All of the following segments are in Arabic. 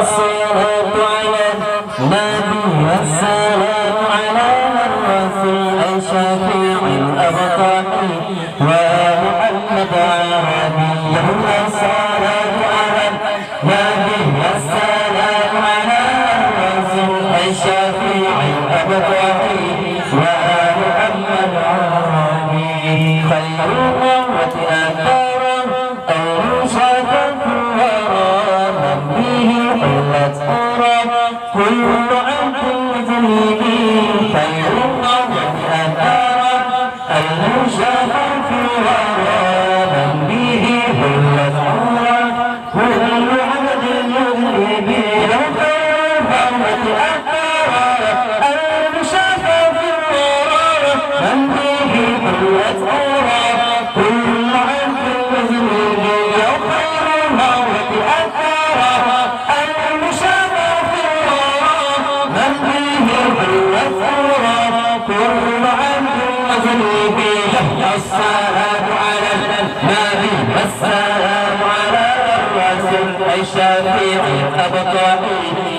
الصلاة على النبي والسلام على الرسول الشفيع الأبطال ومحمد عربي. الصلاة على النبي والسلام على الرسول الشفيع الأبطال ومحمد عربي. خير الأمة أثارا أرشدت كل عبد مذنبين. خير الأمة أثارا المشافى في الورى من به هلت عورا كل عبد مذنبين. خير الأمة أثارا المشافى في الورى من به هلت عورا كل عبد مذنبين. خير الأمة أثارا المشافى في الورى من به هلت عورا كل عبد مذنبين. الصلاة على النبي والسلام على الرسول الشفيع الأبطال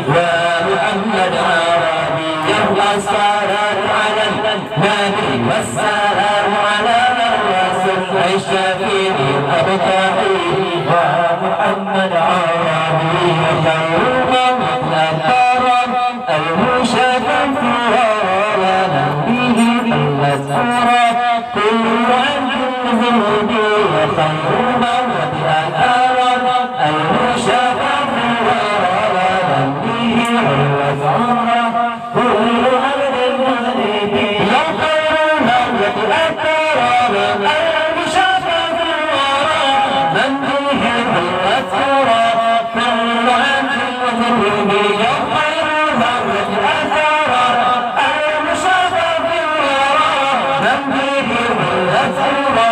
ومحمد عربي. الصلاة على النبي والسلام على الرسول الشفيع الأبطال ومحمد عربي. خير الأمة أثارا المشافى في الورى من به هلت عورا كل عبد مذنبين. خير الأمة أثارا المشافى في الورى من به هلت عورا كل عبد مذنبين. خير الأمة أثارا المشافى في الورى من به هلت عورا كل عبد مذنبين. خير الأمة أثارا المشافى في الورى من به هلت عورا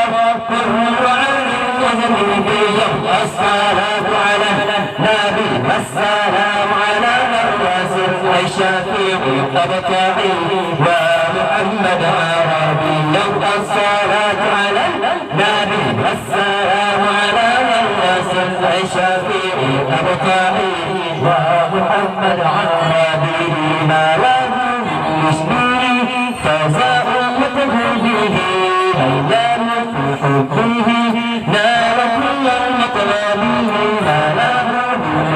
كل عبد مذنبين. الصلاة على النبي والسلام على الرسول الشفيع الأبطال ومحمد عربي. الصلاة على النبي والسلام على الرسول الشفيع الأبطال ومحمد عربي. ما له يشبه فزاء متهجه هيام في حبه نال كل المطلب. ما له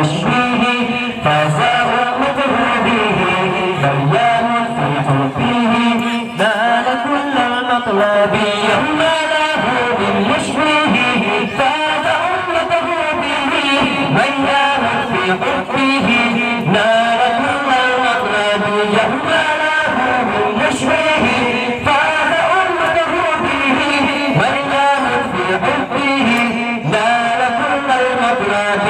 يشبه فزاء متهجه هيام في حبه نال كل المطلب. ما له يشبه فزاء متهجه هيام في حبه نال كل المطلب. ما له يشبه فزاء متهجه هيام في حبه نال كل المطلب.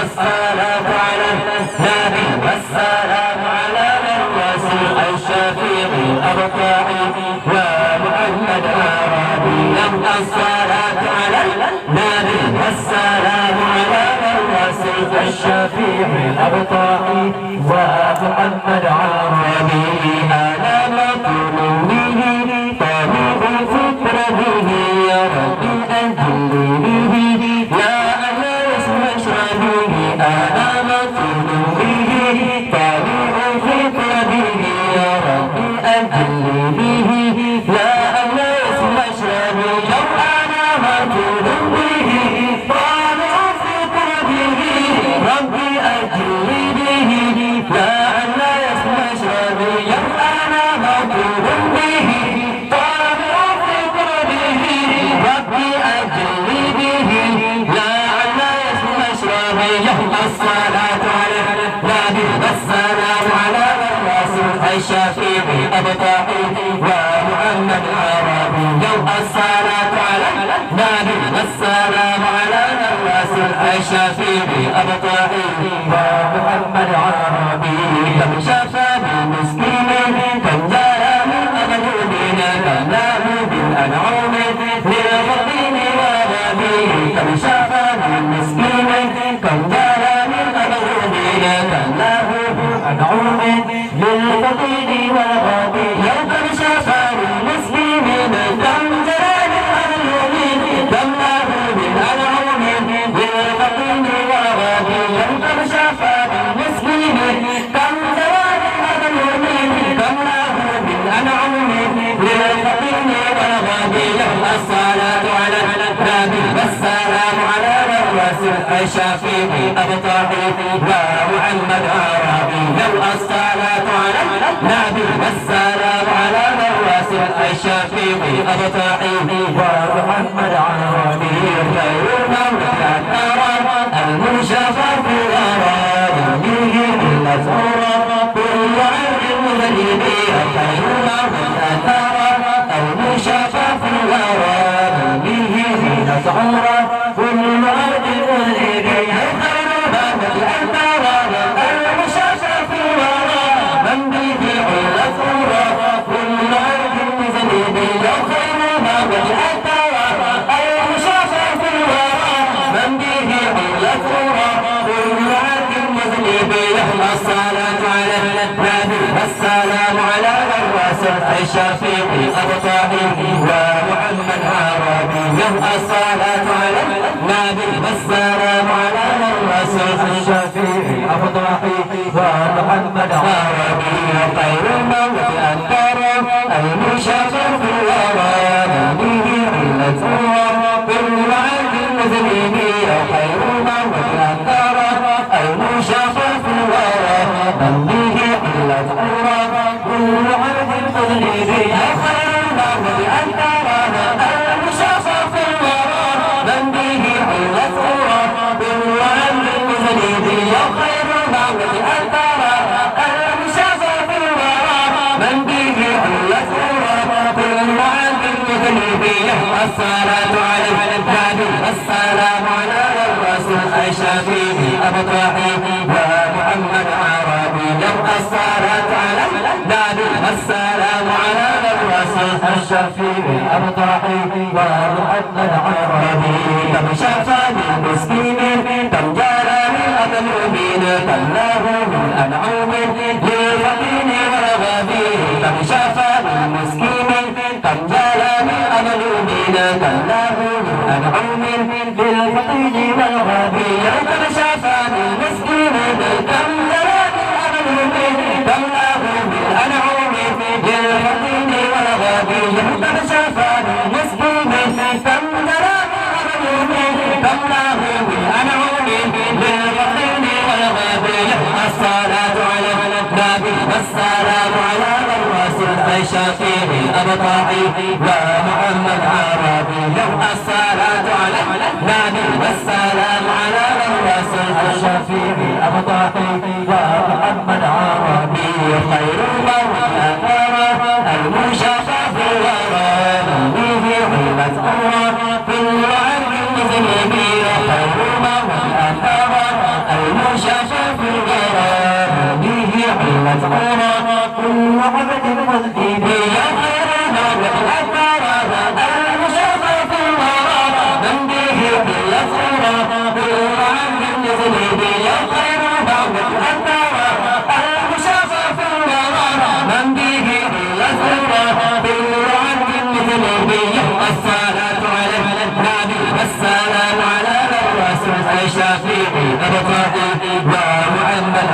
الصلاة على النبي والسلام على الرسول الشفيع الأبطال ومحمد عربي. الصلاة على النبي والسلام على الرسول الشفيع الأبطال ومحمد عربي. أنا مطلوبه طريق فكره يا ربي أنزلني لا أنا اسم أشربه. أنا مطلوبه طريق فكره يا ربي أنزلني لا أنا اسم أشربه. لو أنا مطلوبه طريق فكره ربي أجلني لا أنا اسم أشربه. لو أنا مطلوبه طريق فكره ربي أجلني لا أنا اسم أشربه. الصلاة على النبي والسلام على الرسول الشفيع الأبطال ومحمد عربي. الصلاة على النبي والسلام على الرسول الشفيع الأبطال ومحمد عربي. كم شفى بالمسكين كم جاء من المظلومين كم له بالأنعام للفقير والغني. كم شفى بالمسكين كم جاء من المظلومين كم له بالأنعام للفقير والغني. يوم شفى بالمسكين كم جاء من المظلومين كم له بالأنعام للفقير والغني. يوم شفى أبطاحي ومحمد عربي الصلاة على النبي والسلام على الرسول الشفيع أبطاحي ومحمد عربي خير المولى المشفى في الغرام به إلا زهرة كل عبد مذنب خير المولى المشفى في الغرام به إلا زهرة كل عبد مذنب خير المولى المشفى في الغرام من به إلا زهرة كل عبد مذنب خير المولى الصلاة على النبي والسلام على الرسول الشفيع أبطاحي ومحمد عربي الصلاة على النبي والسلام على الرسول الشفيع أبطاحي ومحمد عربي خير المولى الكرم المشفى في الورى به علة كل عبد مذنب خير المولى الكرم المشفى من به حلت عورة كل عبد مذنب خير المولى أنت رانا المشفى في الورى من به حلت عورة كل عبد مذنب خير المولى أنت رانا المشفى في الورى من به حلت عورة كل عبد مذنب الصلاة على النبي والسلام على الرسول الشفيع أبطاحي ومحمد عربي الصلاة على النبي والسلام على الرسول الشفيع أبطاحي ومحمد عربي كم شفى للمسكين كم جرى للمظلومين كم له من أنعم للفقير والغبي كم شفى للمسكين كم جرى للمظلومين كم له من أنعم للفقير والغبي كم شفى للمسكين كم جرى كم له من أنعم للفقير والغبي كم شفى للمسكين كم جرى كم له من أنعم للفقير والغبي الصلاة على النبي والسلام على الرسول الشفيع أبطاحي ومحمد عربي الصلاة على النبي والسلام على الرسول الشفيع أبطاحي ومحمد عربي خير المولى المشفى في الورى به علة عورة كل عبد مذنب خير المولى المشفى في الورى به علة عورة كل عبد مذنب خير المولى المشفى في الورى من به علة عورة كل عبد مذنب خير المولى المشفى في الورى من به علة عورة كل عبد مذنب الصلاة على النبي والسلام على الرسول الشفيع أبطاحي ومحمد